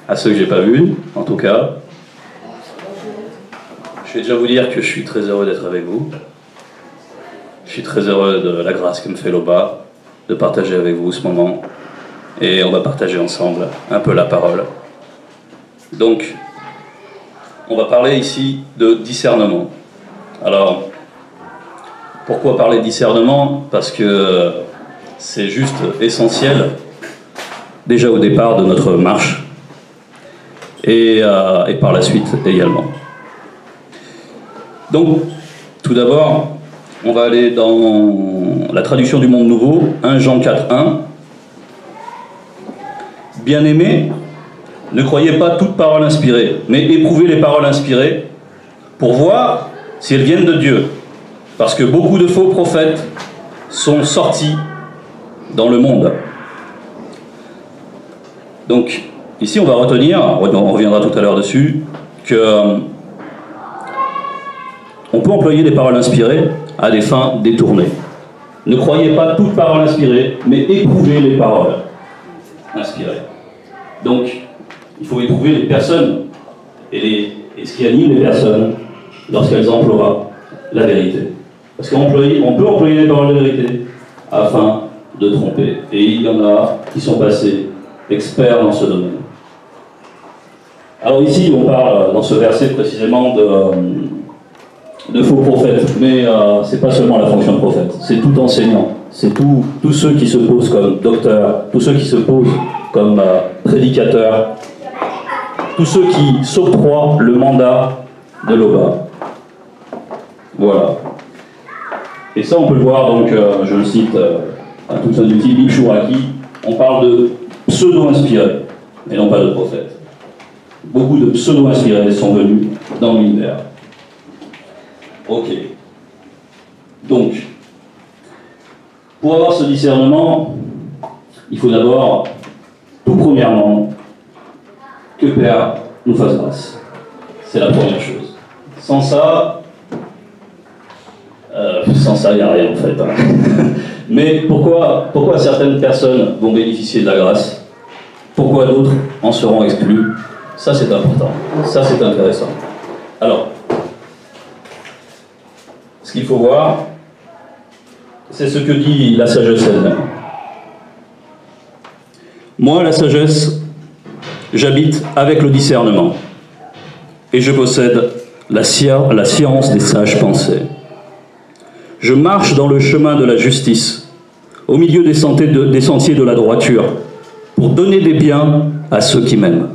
À ceux que j'ai pas vus, en tout cas. Je vais déjà vous dire que je suis très heureux d'être avec vous. Je suis très heureux de la grâce que me fait l'Oba, de partager avec vous ce moment. Et on va partager ensemble un peu la parole. Donc, on va parler ici de discernement. Alors, pourquoi parler de discernement? Parce que c'est juste essentiel, déjà au départ de notre marche, et par la suite également. Donc, tout d'abord, on va aller dans la traduction du Monde Nouveau, 1 Jean 4, 1. Bien-aimés, ne croyez pas toute parole inspirée, mais éprouvez les paroles inspirées pour voir si elles viennent de Dieu. Parce que beaucoup de faux prophètes sont sortis dans le monde. Donc, ici, on va retenir, on reviendra tout à l'heure dessus, que on peut employer des paroles inspirées à des fins détournées. Ne croyez pas toute parole inspirée, mais éprouvez les paroles inspirées. Donc, il faut éprouver les personnes et ce qui anime les personnes lorsqu'elles emploient la vérité. Parce qu'on peut employer les paroles de vérité afin de tromper. Et il y en a qui sont passés experts dans ce domaine. Alors ici, on parle dans ce verset précisément de faux prophètes, mais c'est pas seulement la fonction de prophète, c'est tout enseignant, c'est tous ceux qui se posent comme docteurs, tous ceux qui se posent comme prédicateurs, tous ceux qui s'octroient le mandat de l'Oba. Voilà. Et ça, on peut le voir, donc, je le cite à toute fin d'utile, Ibn Chouraki, on parle de pseudo-inspirés, et non pas de prophètes. Beaucoup de pseudo-inspirés sont venus dans l'univers. Ok. Donc, pour avoir ce discernement, il faut d'abord, tout premièrement, que Père nous fasse grâce. C'est la première chose. Sans ça, il n'y a rien en fait. Mais pourquoi certaines personnes vont bénéficier de la grâce? Pourquoi d'autres en seront exclus? Ça c'est important, ça c'est intéressant. Alors, ce qu'il faut voir, c'est ce que dit la sagesse elle-même. Moi, la sagesse, j'habite avec le discernement, et je possède la science des sages pensées. Je marche dans le chemin de la justice, au milieu des sentiers de la droiture, pour donner des biens à ceux qui m'aiment,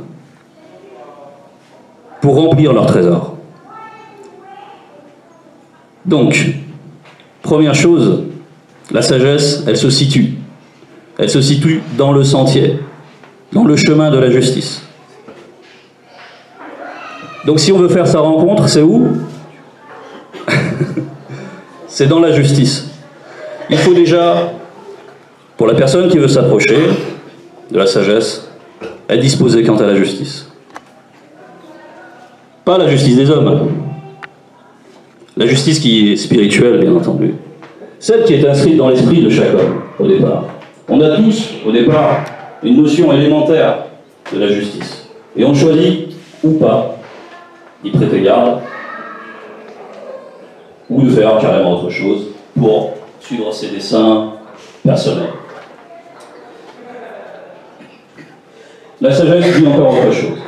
pour remplir leur trésor. Donc, première chose, la sagesse, elle se situe. Elle se situe dans le sentier, dans le chemin de la justice. Donc si on veut faire sa rencontre, c'est où? C'est dans la justice. Il faut déjà, pour la personne qui veut s'approcher de la sagesse, être disposée quant à la justice. Pas la justice des hommes. La justice qui est spirituelle, bien entendu. Celle qui est inscrite dans l'esprit de chaque homme, au départ. On a tous, au départ, une notion élémentaire de la justice. Et on choisit, ou pas, d'y prêter garde, ou de faire carrément autre chose pour suivre ses desseins personnels. La sagesse dit encore autre chose.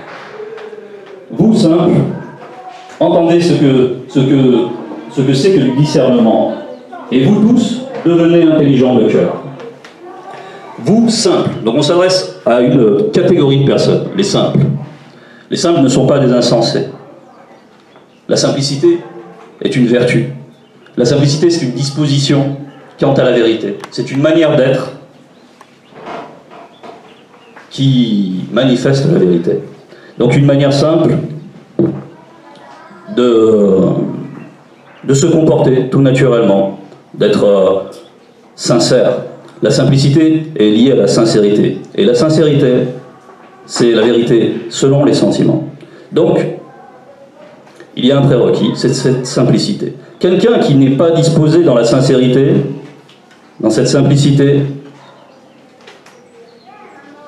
Vous, simples, entendez ce que c'est que le discernement. Et vous tous, devenez intelligents de cœur. Vous, simples. Donc on s'adresse à une catégorie de personnes, les simples. Les simples ne sont pas des insensés. La simplicité est une vertu. La simplicité, c'est une disposition quant à la vérité. C'est une manière d'être qui manifeste la vérité. Donc une manière simple de se comporter tout naturellement, d'être sincère. La simplicité est liée à la sincérité. Et la sincérité, c'est la vérité selon les sentiments. Donc, il y a un prérequis, c'est cette simplicité. Quelqu'un qui n'est pas disposé dans la sincérité, dans cette simplicité,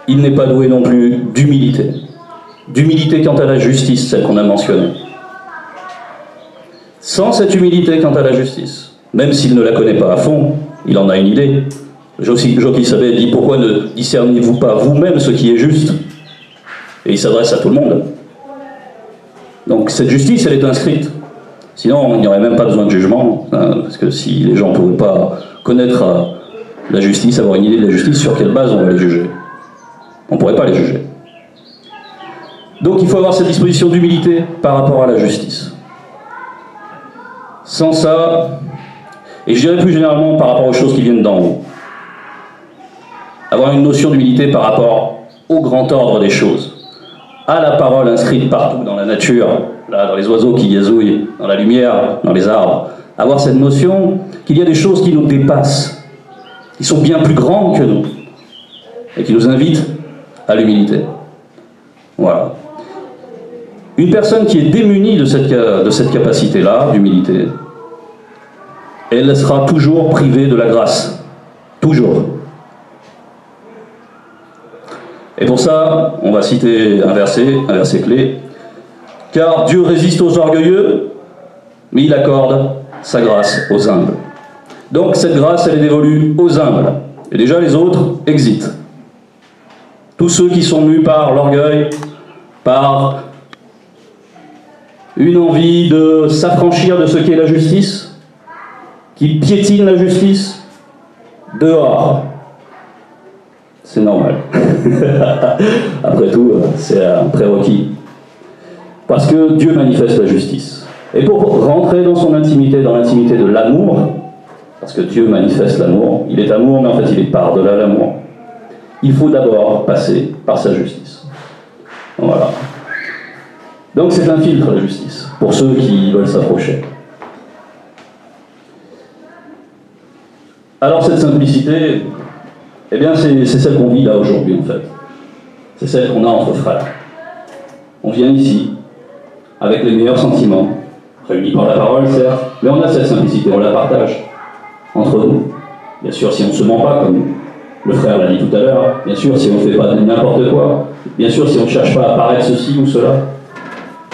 il n'est pas doué non plus d'humilité. D'humilité quant à la justice, celle qu'on a mentionnée. Sans cette humilité quant à la justice, même s'il ne la connaît pas à fond, il en a une idée. Jocky Sabet dit « Pourquoi ne discernez-vous pas vous-même ce qui est juste ?» Et il s'adresse à tout le monde. Donc cette justice, elle est inscrite. Sinon, il n'y aurait même pas besoin de jugement, hein, parce que si les gens ne pouvaient pas connaître la justice, avoir une idée de la justice, sur quelle base on va les juger? On ne pourrait pas les juger. Donc il faut avoir cette disposition d'humilité par rapport à la justice. Sans ça, et je dirais plus généralement par rapport aux choses qui viennent d'en haut, avoir une notion d'humilité par rapport au grand ordre des choses, à la parole inscrite partout dans la nature, là, dans les oiseaux qui gazouillent, dans la lumière, dans les arbres, avoir cette notion qu'il y a des choses qui nous dépassent, qui sont bien plus grandes que nous, et qui nous invitent à l'humilité. Voilà. Une personne qui est démunie de cette capacité-là, d'humilité, elle sera toujours privée de la grâce. Toujours. Et pour ça, on va citer un verset clé. « Car Dieu résiste aux orgueilleux, mais il accorde sa grâce aux humbles. » Donc cette grâce, elle est dévolue aux humbles. Et déjà les autres exitent. Tous ceux qui sont mus par l'orgueil, par une envie de s'affranchir de ce qu'est la justice, qui piétine la justice, dehors. C'est normal. Après tout, c'est un prérequis. Parce que Dieu manifeste la justice. Et pour rentrer dans son intimité, dans l'intimité de l'amour, parce que Dieu manifeste l'amour, il est amour, mais en fait il est par-delà l'amour, il faut d'abord passer par sa justice. Voilà. Donc c'est un filtre, la justice, pour ceux qui veulent s'approcher. Alors cette simplicité, eh bien c'est celle qu'on vit là aujourd'hui en fait. C'est celle qu'on a entre frères. On vient ici, avec les meilleurs sentiments, réunis par la parole certes, mais on a cette simplicité, on la partage entre nous. Bien sûr si on ne se ment pas, comme le frère l'a dit tout à l'heure, bien sûr si on ne fait pas n'importe quoi, bien sûr si on ne cherche pas à paraître ceci ou cela.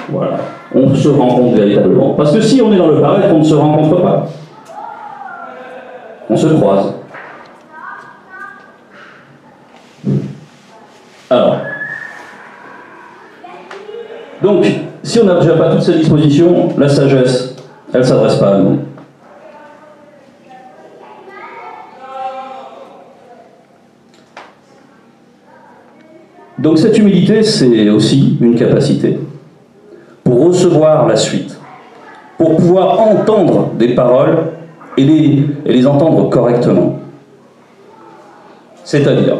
Voilà, on se rencontre véritablement. Parce que si on est dans le paraître, on ne se rencontre pas. On se croise. Alors, donc, si on n'a déjà pas toutes ces dispositions, la sagesse, elle ne s'adresse pas à nous. Donc cette humilité, c'est aussi une capacité pour recevoir la suite, pour pouvoir entendre des paroles et les entendre correctement. C'est-à-dire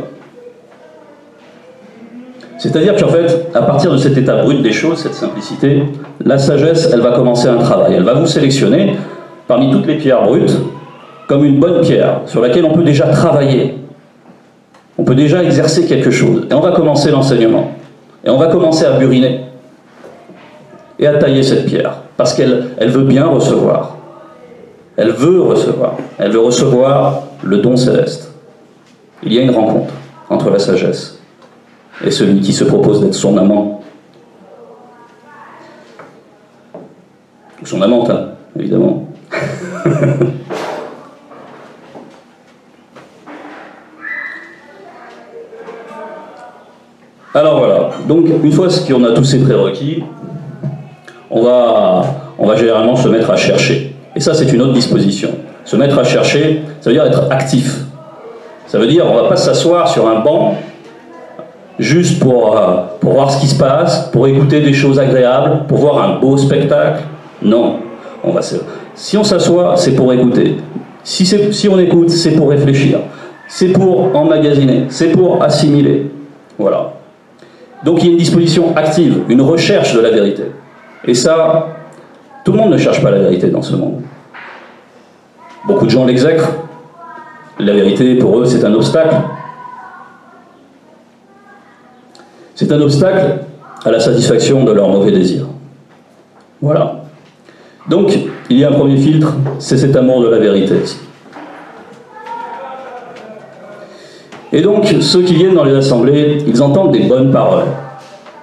qu'en fait, à partir de cet état brut des choses, cette simplicité, la sagesse, elle va commencer un travail. Elle va vous sélectionner parmi toutes les pierres brutes comme une bonne pierre sur laquelle on peut déjà travailler. On peut déjà exercer quelque chose. Et on va commencer l'enseignement. Et on va commencer à buriner. Et à tailler cette pierre. Parce qu'elle veut bien recevoir. Elle veut recevoir. Elle veut recevoir le don céleste. Il y a une rencontre entre la sagesse et celui qui se propose d'être son amant. Ou son amante, hein, évidemment. Alors voilà, donc une fois qu'on a tous ces prérequis, on va généralement se mettre à chercher. Et ça, c'est une autre disposition. Se mettre à chercher, ça veut dire être actif. Ça veut dire on ne va pas s'asseoir sur un banc juste pour voir ce qui se passe, pour écouter des choses agréables, pour voir un beau spectacle. Non. Si on s'assoit, c'est pour écouter. Si on écoute, c'est pour réfléchir. C'est pour emmagasiner. C'est pour assimiler. Voilà. Donc il y a une disposition active, une recherche de la vérité. Et ça, tout le monde ne cherche pas la vérité dans ce monde. Beaucoup de gens l'exècrent. La vérité, pour eux, c'est un obstacle. C'est un obstacle à la satisfaction de leurs mauvais désirs. Voilà. Donc, il y a un premier filtre, c'est cet amour de la vérité. Et donc, ceux qui viennent dans les assemblées, ils entendent des bonnes paroles.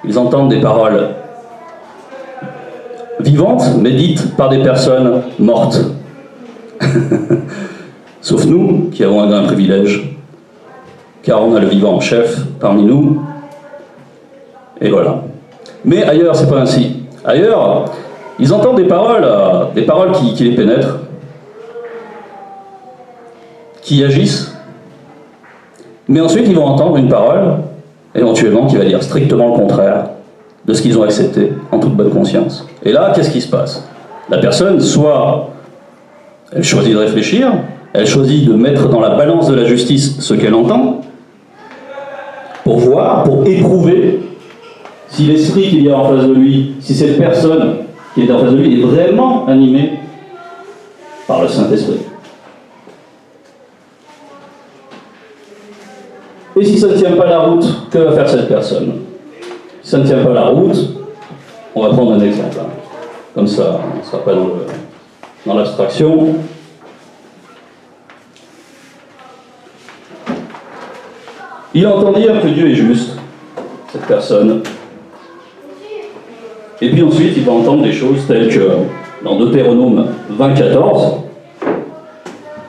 Ils entendent des paroles vivantes, mais dites par des personnes mortes. Sauf nous, qui avons un grand privilège, car on a le vivant en chef parmi nous. Et voilà. Mais ailleurs, c'est pas ainsi. Ailleurs, ils entendent des paroles qui les pénètrent, qui agissent, mais ensuite ils vont entendre une parole, éventuellement, qui va dire strictement le contraire de ce qu'ils ont accepté, en toute bonne conscience. Et là, qu'est-ce qui se passe? La personne, soit elle choisit de réfléchir, elle choisit de mettre dans la balance de la justice ce qu'elle entend, pour voir, pour éprouver si l'esprit qu'il y a en face de lui, si cette personne qui est en face de lui est vraiment animée par le Saint-Esprit. Et si ça ne tient pas la route, que va faire cette personne? Si ça ne tient pas la route, on va prendre un exemple. Comme ça, on ne sera pas dans l'abstraction. Il entend dire que Dieu est juste, cette personne. Et puis ensuite, il va entendre des choses telles que, dans Deutéronome 20:14,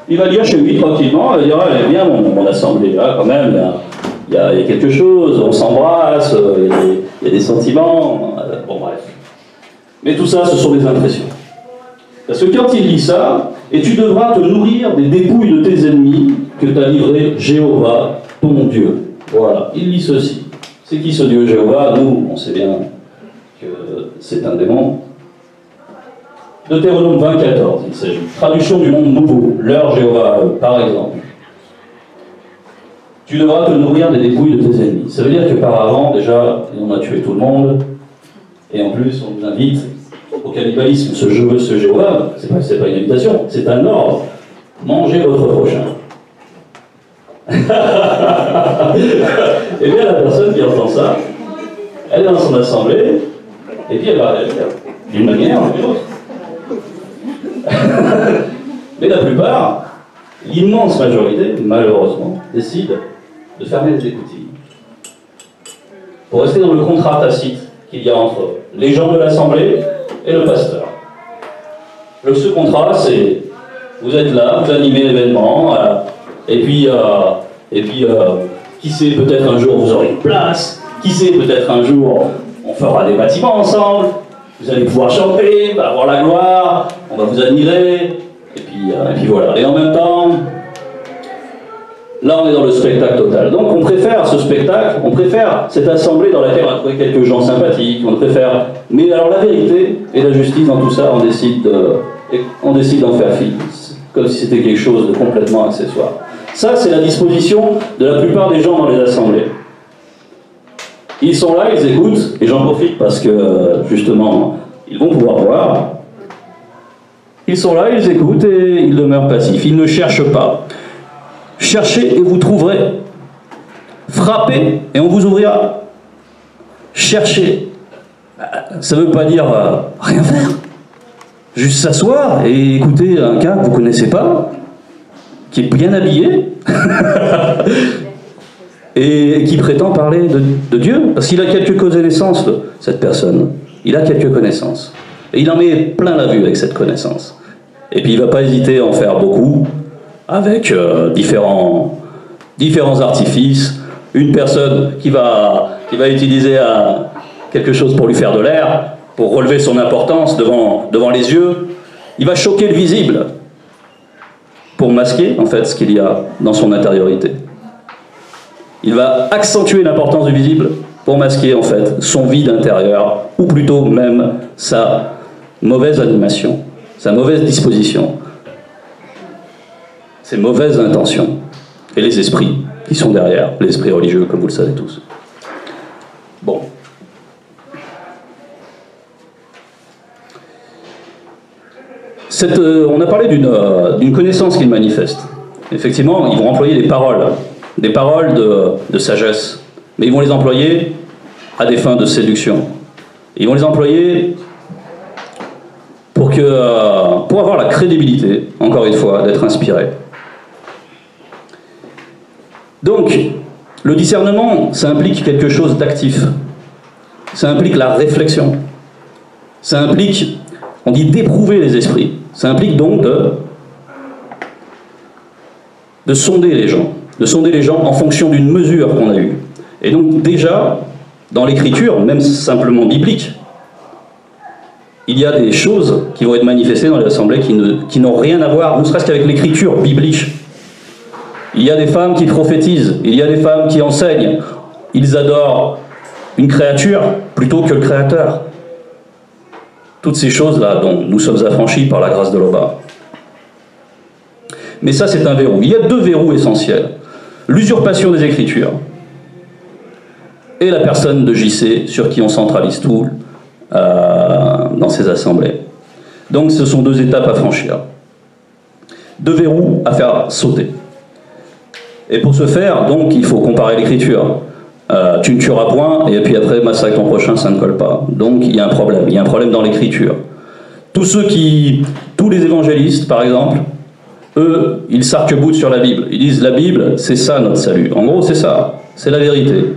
il va dire chez lui tranquillement, il va dire, ah, j'aime bien mon assemblée, là, quand même, il y a quelque chose, on s'embrasse, il y a des sentiments, bon bref. Mais tout ça, ce sont des impressions. Parce que quand il lit ça, et tu devras te nourrir des dépouilles de tes ennemis que t'a livré Jéhovah, ton Dieu. Voilà, il lit ceci. C'est qui ce Dieu Jéhovah? Nous, on sait bien que c'est un démon. Deutéronome 20:14, il s'agit. Traduction du monde nouveau, leur Jéhovah, par exemple. Tu devras te nourrir des dépouilles de tes ennemis. Ça veut dire que par avant, déjà, on a tué tout le monde, et en plus, on nous invite au cannibalisme. Ce Jéhovah, c'est pas une invitation, c'est un ordre. Mangez votre prochain. Et bien la personne qui entend ça, elle est dans son assemblée, et puis elle va réagir d'une manière ou d'une autre. Mais la plupart, l'immense majorité, malheureusement, décide de fermer les écoutilles. Pour rester dans le contrat tacite qu'il y a entre les gens de l'assemblée et le pasteur. Ce contrat, c'est, vous êtes là, vous animez l'événement, et puis, qui sait, peut-être un jour vous aurez une place, qui sait, peut-être un jour on fera des bâtiments ensemble, vous allez pouvoir chanter, avoir la gloire, on va vous admirer, et puis voilà. Et en même temps, là on est dans le spectacle total. Donc on préfère ce spectacle, on préfère cette assemblée dans laquelle on a trouvé quelques gens sympathiques, on préfère... Mais alors la vérité et la justice dans tout ça, on décide d'en faire fi, comme si c'était quelque chose de complètement accessoire. Ça, c'est la disposition de la plupart des gens dans les assemblées. Ils sont là, ils écoutent, et j'en profite parce que, justement, ils vont pouvoir voir. Ils sont là, ils écoutent et ils demeurent passifs. Ils ne cherchent pas. Cherchez et vous trouverez. Frappez et on vous ouvrira. Cherchez. Ça ne veut pas dire rien faire. Juste s'asseoir et écouter un gars que vous ne connaissez pas, qui est bien habillé, et qui prétend parler de Dieu, parce qu'il a quelques connaissances, cette personne. Il a quelques connaissances. Et il en met plein la vue avec cette connaissance. Et puis il ne va pas hésiter à en faire beaucoup, avec différents artifices. Une personne qui va utiliser quelque chose pour lui faire de l'air, pour relever son importance devant les yeux. Il va choquer le visible, pour masquer, en fait, ce qu'il y a dans son intériorité. Il va accentuer l'importance du visible pour masquer, en fait, son vide intérieur, ou plutôt même sa mauvaise animation, sa mauvaise disposition, ses mauvaises intentions, et les esprits qui sont derrière, les esprits religieux, comme vous le savez tous. Bon. On a parlé d'une connaissance qu'ils manifestent. Effectivement, ils vont employer des paroles de sagesse, mais ils vont les employer à des fins de séduction. Ils vont les employer pour avoir la crédibilité, encore une fois, d'être inspirés. Donc, le discernement, ça implique quelque chose d'actif. Ça implique la réflexion. Ça implique, on dit d'éprouver les esprits. Ça implique donc de sonder les gens. De sonder les gens en fonction d'une mesure qu'on a eue. Et donc déjà, dans l'écriture, même simplement biblique, il y a des choses qui vont être manifestées dans les assemblées qui n'ont rien à voir, ne serait-ce qu'avec l'écriture biblique. Il y a des femmes qui prophétisent, il y a des femmes qui enseignent. Ils adorent une créature plutôt que le Créateur. Toutes ces choses-là dont nous sommes affranchis par la grâce de l'Oba. Mais ça, c'est un verrou. Il y a deux verrous essentiels. L'usurpation des Écritures et la personne de JC sur qui on centralise tout dans ces assemblées. Donc ce sont deux étapes à franchir. Deux verrous à faire sauter. Et pour ce faire, donc, il faut comparer l'écriture. Tu ne tueras point, et puis après, massacre ton prochain, ça ne colle pas. Donc il y a un problème. Il y a un problème dans l'écriture. Tous les évangélistes, par exemple, eux, ils s'arc-boutent sur la Bible. Ils disent, la Bible, c'est ça notre salut. En gros, c'est ça. C'est la vérité.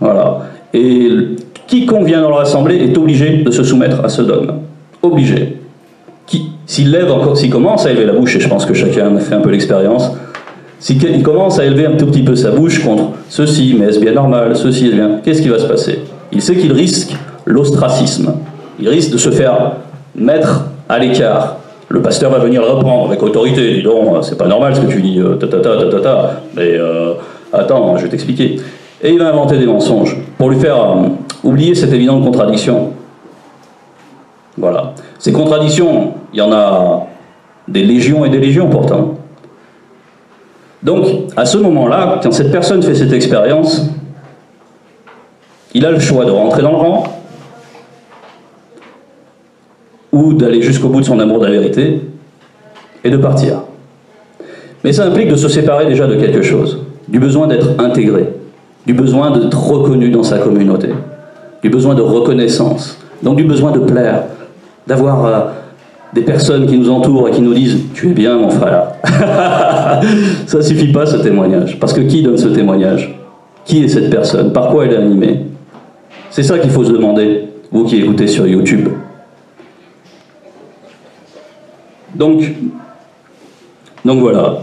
Voilà. Et quiconque vient dans leur assemblée est obligé de se soumettre à ce dogme. Obligé. S'il commence à élever la bouche, et je pense que chacun a fait un peu l'expérience, s'il commence à élever un tout petit peu sa bouche contre ceci, mais est-ce bien normal, ceci est bien, qu'est-ce qui va se passer? Il sait qu'il risque l'ostracisme. Il risque de se faire mettre à l'écart. Le pasteur va venir le reprendre avec autorité. Dis donc, c'est pas normal ce que tu dis, mais attends, je vais t'expliquer. Et il va inventer des mensonges pour lui faire oublier cette évidente contradiction. Voilà. Ces contradictions, il y en a des légions et des légions pourtant. Donc, à ce moment-là, quand cette personne fait cette expérience, il a le choix de rentrer dans le rang ou d'aller jusqu'au bout de son amour de la vérité et de partir. Mais ça implique de se séparer déjà de quelque chose, du besoin d'être intégré, du besoin d'être reconnu dans sa communauté, du besoin de reconnaissance, donc du besoin de plaire, d'avoir des personnes qui nous entourent et qui nous disent « Tu es bien mon frère ». Ça ne suffit pas ce témoignage, parce que qui donne ce témoignage? Qui est cette personne? Par quoi elle est animée? C'est ça qu'il faut se demander, vous qui écoutez sur YouTube. Donc voilà.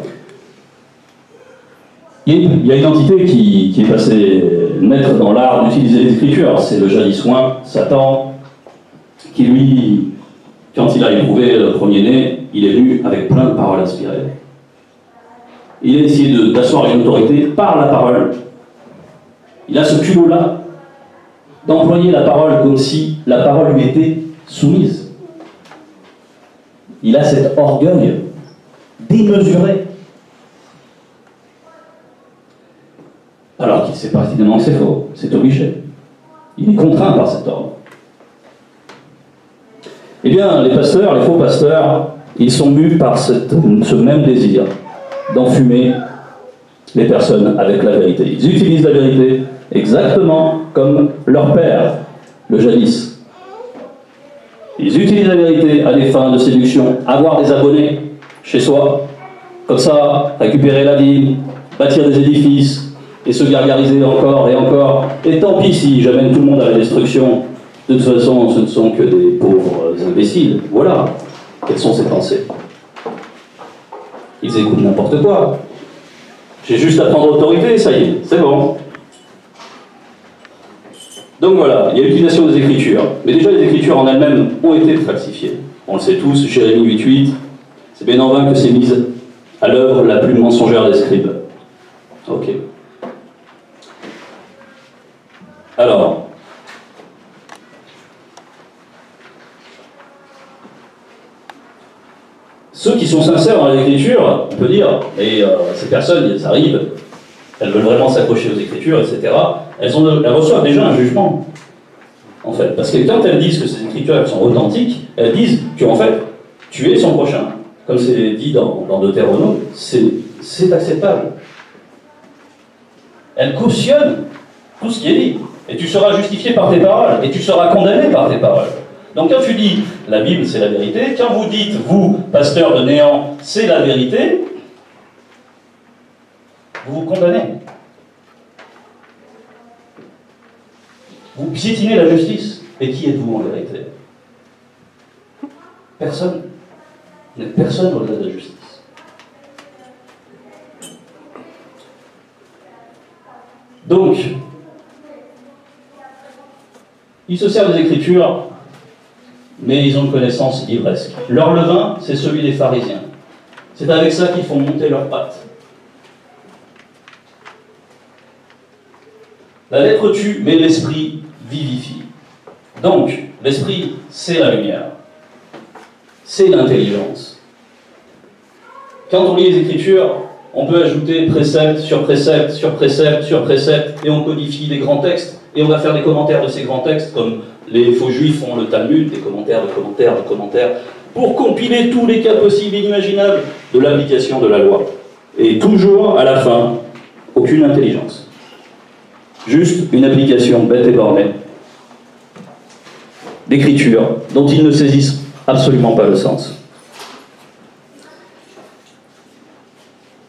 Il y a une entité qui est passée maître dans l'art d'utiliser les Écritures. C'est le jadis-oint, Satan, qui lui, quand il a éprouvé le premier-né, il est venu avec plein de paroles inspirées. Il a essayé d'asseoir une autorité par la parole. Il a ce culot-là d'employer la parole comme si la parole lui était soumise. Il a cet orgueil démesuré. Alors qu'il sait pertinemment que c'est faux, c'est obligé. Il est contraint par cet ordre. Eh bien, les pasteurs, les faux pasteurs, ils sont mus par ce même désir d'enfumer les personnes avec la vérité. Ils utilisent la vérité exactement comme leur père, le jadis. Ils utilisent la vérité à des fins de séduction, avoir des abonnés chez soi, comme ça, récupérer la ville, bâtir des édifices, et se gargariser encore et encore. Et tant pis si j'amène tout le monde à la destruction. De toute façon, ce ne sont que des pauvres imbéciles. Voilà. Quelles sont ces pensées? Ils écoutent n'importe quoi. J'ai juste à prendre autorité, ça y est, c'est bon. Donc voilà, il y a l'utilisation des Écritures. Mais déjà, les Écritures en elles-mêmes ont été falsifiées. On le sait tous, Jérémie 8.8, c'est bien en vain que c'est mise à l'œuvre la plus mensongère des scribes. Ok. Alors, ceux qui sont sincères dans l'écriture, on peut dire, et ces personnes, elles arrivent, elles veulent vraiment s'accrocher aux Écritures, etc., elles reçoivent déjà un jugement, en fait. Parce que quand elles disent que ces Écritures elles sont authentiques, elles disent qu'en fait, tu es son prochain. Comme c'est dit dans Deutéronome, c'est acceptable. Elles cautionnent tout ce qui est dit. Et tu seras justifié par tes paroles, et tu seras condamné par tes paroles. Donc quand tu dis, la Bible c'est la vérité, quand vous dites, vous, pasteur de néant, c'est la vérité, vous vous condamnez. Vous piétinez la justice. Et qui êtes-vous en vérité? Personne. Vous n'êtes personne au-delà de la justice. Donc, ils se servent des Écritures, mais ils ont une connaissance livresque. Leur levain, c'est celui des pharisiens. C'est avec ça qu'ils font monter leurs pattes. La lettre tue, mais l'esprit vivifie. Donc, l'esprit, c'est la lumière. C'est l'intelligence. Quand on lit les Écritures, on peut ajouter précepte sur précepte sur précepte sur précepte, et on codifie des grands textes, et on va faire des commentaires de ces grands textes, comme les faux juifs font le Talmud, des commentaires, pour compiler tous les cas possibles et inimaginables de l'application de la loi. Et toujours, à la fin, aucune intelligence. Juste une application bête et bornée d'écriture dont ils ne saisissent absolument pas le sens.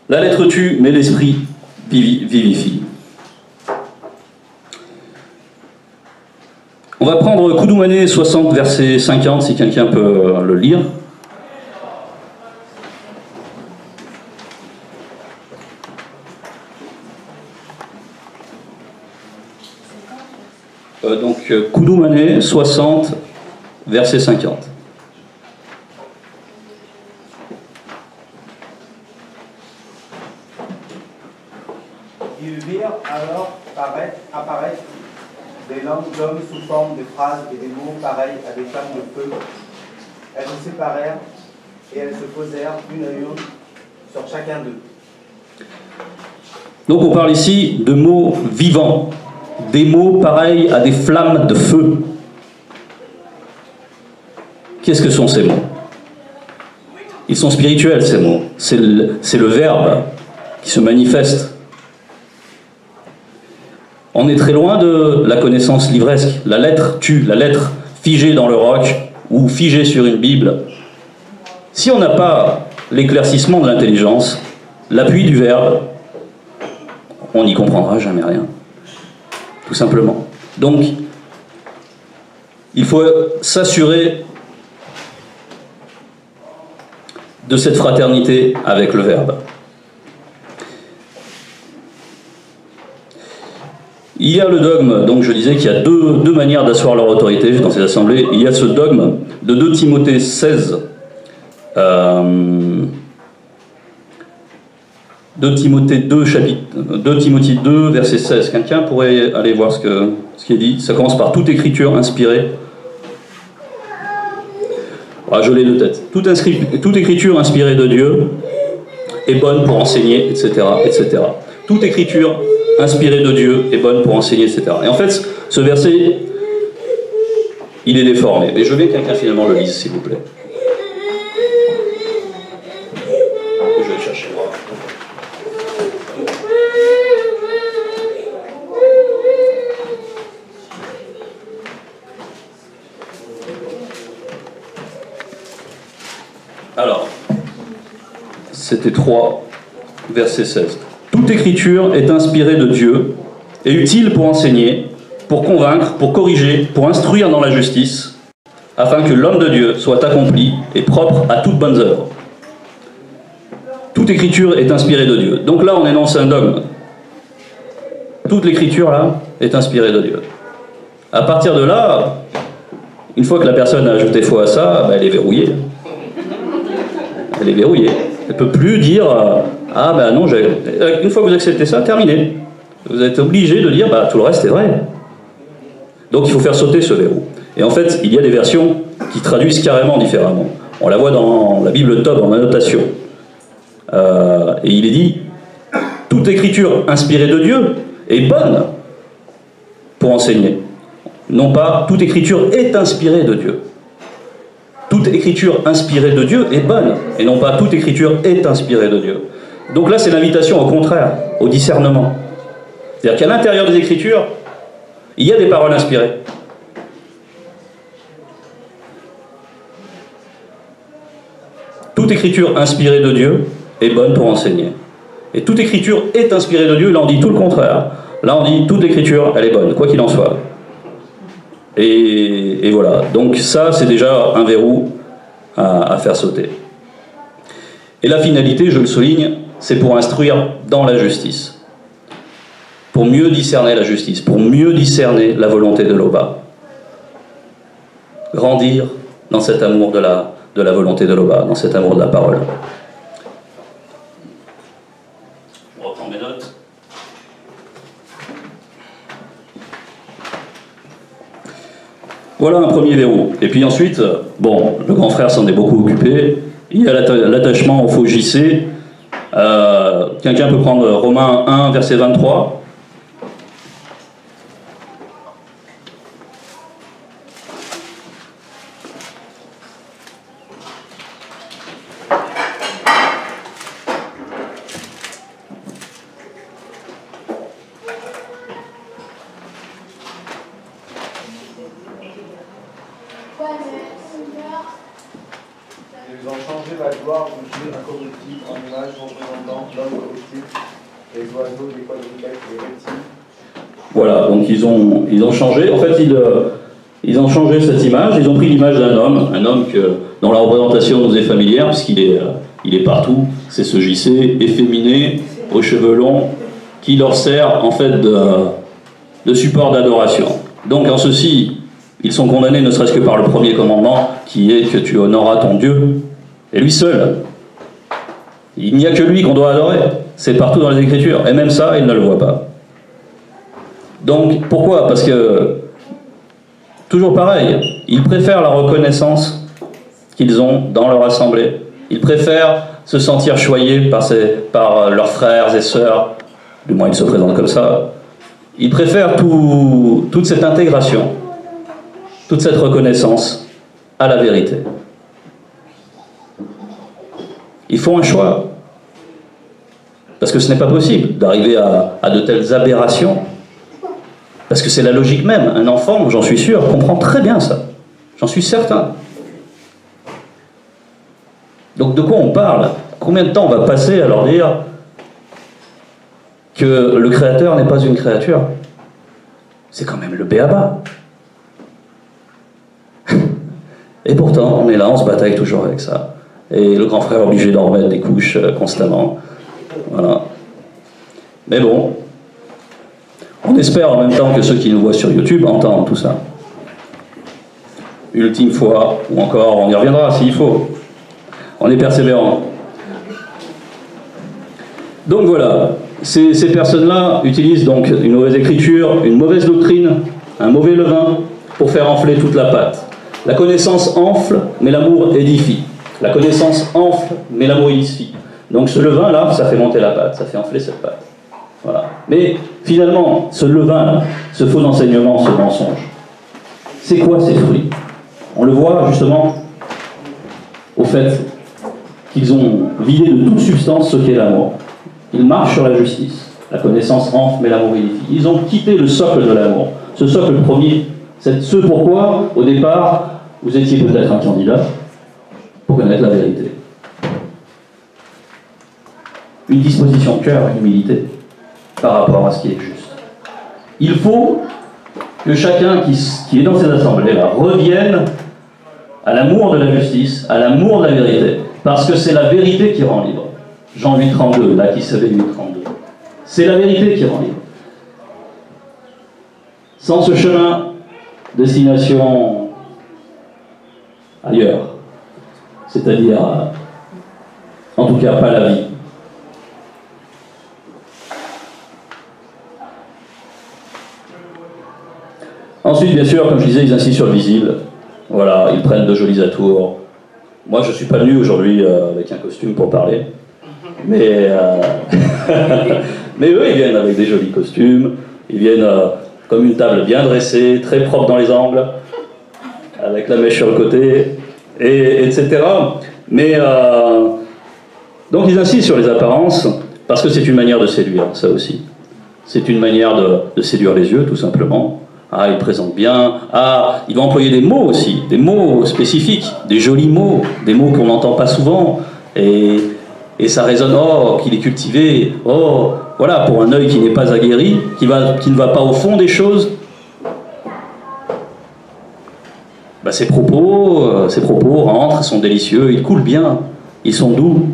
La lettre tue, mais l'esprit vivifie. On va prendre Koudoumane 60, verset 50, si quelqu'un peut le lire. Donc, Koudoumane 60, verset 50. Ils virent alors apparaître des langues d'hommes sous forme de phrases et des mots pareils à des flammes de feu. Elles se séparèrent et elles se posèrent une à une sur chacun d'eux. Donc on parle ici de mots vivants, des mots pareils à des flammes de feu. Qu'est-ce que sont ces mots? Ils sont spirituels, ces mots. C'est le verbe qui se manifeste. On est très loin de la connaissance livresque. La lettre tue, la lettre figée dans le roc ou figée sur une Bible. Si on n'a pas l'éclaircissement de l'intelligence, l'appui du verbe, on n'y comprendra jamais rien. Tout simplement. Donc, il faut s'assurer de cette fraternité avec le verbe. Il y a le dogme, donc je disais qu'il y a deux manières d'asseoir leur autorité dans ces assemblées. Il y a ce dogme de 2 Timothée 16, 2 Timothée 2, verset 16. Quelqu'un pourrait aller voir ce qui est dit. Ça commence par toute écriture inspirée. Ah, je l'ai de tête. Toute écriture inspirée de Dieu est bonne pour enseigner, etc., etc. Toute écriture inspirée de Dieu est bonne pour enseigner, etc. Et en fait, ce verset, il est déformé. Mais je veux bien que quelqu'un finalement le lise, s'il vous plaît. Je vais le chercher. Alors, c'était 3, verset 16. Toute écriture est inspirée de Dieu et utile pour enseigner, pour convaincre, pour corriger, pour instruire dans la justice, afin que l'homme de Dieu soit accompli et propre à toutes bonnes œuvres. Toute écriture est inspirée de Dieu. Donc là, on énonce un dogme. Toute l'écriture, là, est inspirée de Dieu. À partir de là, une fois que la personne a ajouté foi à ça, elle est verrouillée. Elle est verrouillée. Elle ne peut plus dire ah ben non, une fois que vous acceptez ça, terminé. Vous êtes obligé de dire tout le reste est vrai. Donc il faut faire sauter ce verrou. Et en fait, il y a des versions qui traduisent carrément différemment. On la voit dans la Bible Tob en annotation. Et il est dit toute écriture inspirée de Dieu est bonne pour enseigner. Non pas toute écriture est inspirée de Dieu. Toute écriture inspirée de Dieu est bonne, et non pas toute écriture est inspirée de Dieu. Donc là, c'est l'invitation au contraire, au discernement. C'est-à-dire qu'à l'intérieur des Écritures, il y a des paroles inspirées. Toute écriture inspirée de Dieu est bonne pour enseigner. Et toute écriture est inspirée de Dieu, là on dit tout le contraire. Là on dit toute l'écriture, elle est bonne, quoi qu'il en soit. Et voilà, donc ça c'est déjà un verrou à faire sauter. Et la finalité, je le souligne, c'est pour instruire dans la justice. Pour mieux discerner la justice, pour mieux discerner la volonté de l'Oba. Grandir dans cet amour de la volonté de l'Oba, dans cet amour de la parole. Je reprends mes notes. Voilà un premier verrou. Et puis ensuite, bon, le grand frère s'en est beaucoup occupé. Il y a l'attachement au faux JC. Quelqu'un peut prendre Romains 1, verset 23. Ils ont changé la gloire du Dieu incorruptible en image représentant l'homme corruptible, les oiseaux, les quadrupèdes, les reptiles. Voilà, donc ils ont changé. En fait, ils ont changé cette image. Ils ont pris l'image d'un homme dont la représentation nous est familière, puisqu'il est partout. C'est ce JC efféminé, aux cheveux longs, qui leur sert en fait de support d'adoration. Donc en ceci, ils sont condamnés ne serait-ce que par le premier commandement, qui est que tu honoreras ton Dieu, et lui seul. Il n'y a que lui qu'on doit adorer. C'est partout dans les Écritures. Et même ça, ils ne le voient pas. Donc, pourquoi? Parce que, toujours pareil, ils préfèrent la reconnaissance qu'ils ont dans leur assemblée. Ils préfèrent se sentir choyés par leurs frères et sœurs, du moins ils se présentent comme ça. Ils préfèrent toute cette intégration, toute cette reconnaissance à la vérité. Ils font un choix. Parce que ce n'est pas possible d'arriver à de telles aberrations. Parce que c'est la logique même. Un enfant, j'en suis sûr, comprend très bien ça. J'en suis certain. Donc de quoi on parle? Combien de temps on va passer à leur dire que le Créateur n'est pas une créature? C'est quand même le b.a.-ba. Et pourtant, on est là, on se bataille toujours avec ça. Et le grand frère est obligé d'en remettre des couches constamment. Voilà. Mais bon, on espère en même temps que ceux qui nous voient sur YouTube entendent tout ça. Ultime fois, ou encore, on y reviendra s'il faut. On est persévérant. Donc voilà, ces personnes-là utilisent donc une mauvaise écriture, une mauvaise doctrine, un mauvais levain pour faire enfler toute la pâte. La connaissance enfle, mais l'amour édifie. La connaissance enfle, mais l'amour édifie. Donc ce levain-là, ça fait monter la pâte, ça fait enfler cette pâte. Voilà. Mais finalement, ce levain-là, ce faux enseignement, ce mensonge, c'est quoi ces fruits? On le voit justement au fait qu'ils ont vidé de toute substance ce qu'est l'amour. Ils marchent sur la justice. La connaissance enfle, mais l'amour édifie. Ils ont quitté le socle de l'amour. Ce socle premier, c'est ce pourquoi, au départ, vous étiez peut-être un candidat pour connaître la vérité. Une disposition de cœur, une humilité par rapport à ce qui est juste. Il faut que chacun qui est dans ces assemblées-là revienne à l'amour de la justice, à l'amour de la vérité, parce que c'est la vérité qui rend libre. Jean 8,32, là qui savait 8,32. C'est la vérité qui rend libre. Sans ce chemin, destination ailleurs, c'est-à-dire, en tout cas, pas la vie. Ensuite, bien sûr, comme je disais, ils insistent sur le visible. Voilà, ils prennent de jolis atours. Moi, je ne suis pas venu aujourd'hui avec un costume pour parler. Mais, mais eux, ils viennent avec des jolis costumes. Ils viennent comme une table bien dressée, très propre dans les angles, avec la mèche sur le côté, etc. Mais, donc, ils insistent sur les apparences, parce que c'est une manière de séduire, ça aussi. C'est une manière de séduire les yeux, tout simplement. Ah, il présente bien. Ah, il va employer des mots aussi, des mots spécifiques, des jolis mots, des mots qu'on n'entend pas souvent. Et Et ça résonne, oh, qu'il est cultivé, oh, voilà, pour un œil qui n'est pas aguerri, qui ne va pas au fond des choses. Bah, ces propos rentrent, sont délicieux, ils coulent bien, ils sont doux.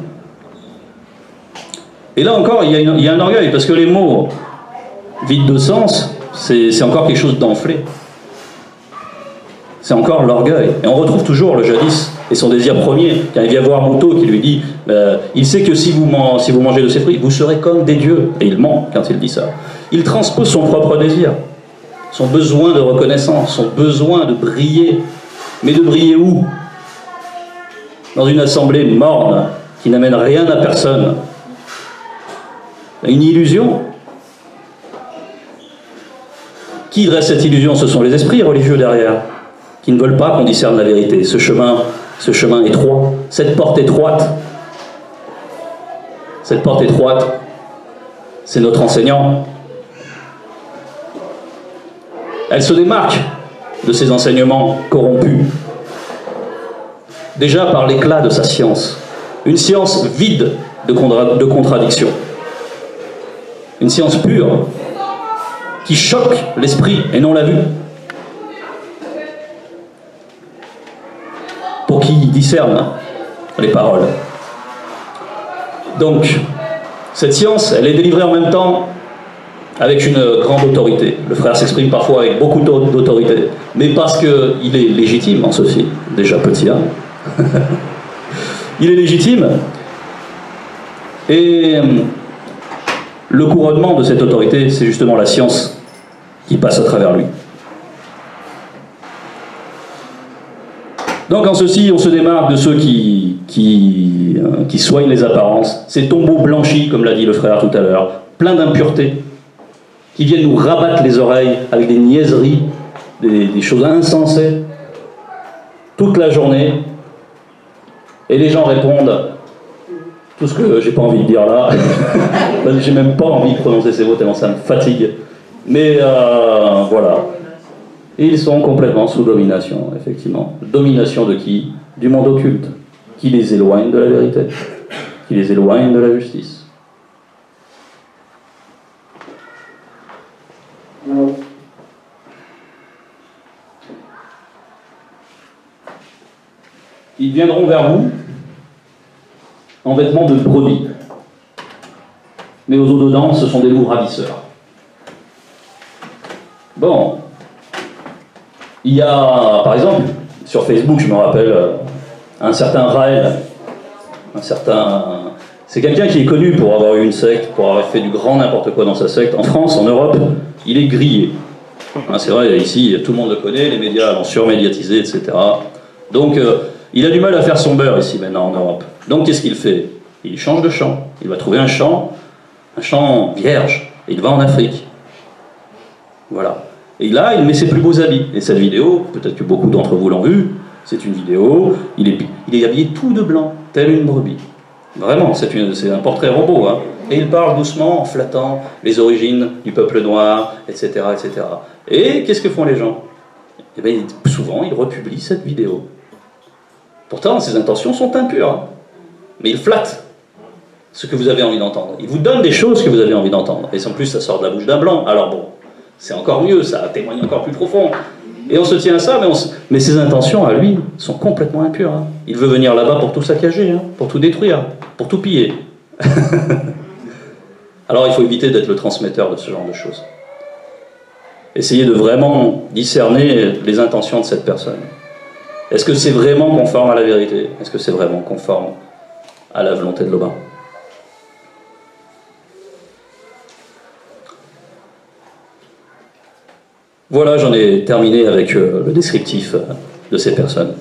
Et là encore, il y a un orgueil, parce que les mots vides de sens, c'est encore quelque chose d'enflé. C'est encore l'orgueil. Et on retrouve toujours le jadis et son désir premier. Quand il vient voir Moutot qui lui dit il sait que si vous mangez de ces fruits, vous serez comme des dieux. Et il ment quand il dit ça. Il transpose son propre désir, son besoin de reconnaissance, son besoin de briller. Mais de briller où? Dans une assemblée morne qui n'amène rien à personne. Une illusion. Qui dresse cette illusion? Ce sont les esprits religieux derrière, qui ne veulent pas qu'on discerne la vérité. Ce chemin étroit, cette porte étroite, c'est notre enseignant. Elle se démarque de ces enseignements corrompus, déjà par l'éclat de sa science, une science vide de contradictions, une science pure, qui choque l'esprit et non la vue, pour qui discerne les paroles. Donc, cette science, elle est délivrée en même temps avec une grande autorité. Le frère s'exprime parfois avec beaucoup d'autorité, mais parce qu'il est légitime en ceci, déjà petit, hein. Il est légitime, et le couronnement de cette autorité, c'est justement la science qui passe à travers lui. Donc en ceci, on se démarque de ceux qui soignent les apparences, ces tombeaux blanchis, comme l'a dit le frère tout à l'heure, pleins d'impuretés, qui viennent nous rabattre les oreilles avec des niaiseries, des choses insensées, toute la journée, et les gens répondent tout ce que j'ai pas envie de dire là, j'ai même pas envie de prononcer ces mots tellement ça me fatigue, mais voilà. Et ils sont complètement sous domination, effectivement. Domination de qui? Du monde occulte, qui les éloigne de la vérité, qui les éloigne de la justice. Ils viendront vers vous en vêtements de brebis. Mais aux os dedans, ce sont des loups ravisseurs. Bon. Il y a, par exemple, sur Facebook, je me rappelle, un certain Raël. C'est quelqu'un qui est connu pour avoir eu une secte, pour avoir fait du grand n'importe quoi dans sa secte. En France, en Europe, il est grillé. Hein, c'est vrai, ici, tout le monde le connaît, les médias l'ont surmédiatisé, etc. Donc, il a du mal à faire son beurre ici maintenant en Europe. Donc qu'est-ce qu'il fait? Il change de champ. Il va trouver un champ vierge. Et il va en Afrique. Voilà. Et là, il met ses plus beaux habits. Et cette vidéo, peut-être que beaucoup d'entre vous l'ont vue, c'est une vidéo, il est habillé tout de blanc, tel une brebis. Vraiment, c'est un portrait robot. Hein. Et il parle doucement, en flattant les origines du peuple noir, etc. etc. Et qu'est-ce que font les gens? Eh bien, souvent, ils republient cette vidéo. Pourtant, ses intentions sont impures. Hein. Mais il flatte ce que vous avez envie d'entendre. Il vous donne des choses que vous avez envie d'entendre. Et en plus, ça sort de la bouche d'un blanc. Alors bon, c'est encore mieux, ça témoigne encore plus profond. Et on se tient à ça, mais ses intentions, à lui, sont complètement impures. Hein. Il veut venir là-bas pour tout saccager, hein, pour tout détruire, pour tout piller. Alors il faut éviter d'être le transmetteur de ce genre de choses. Essayez de vraiment discerner les intentions de cette personne. Est-ce que c'est vraiment conforme à la vérité? Est-ce que c'est vraiment conforme à la volonté de l'Oba? Voilà, j'en ai terminé avec le descriptif de ces personnes.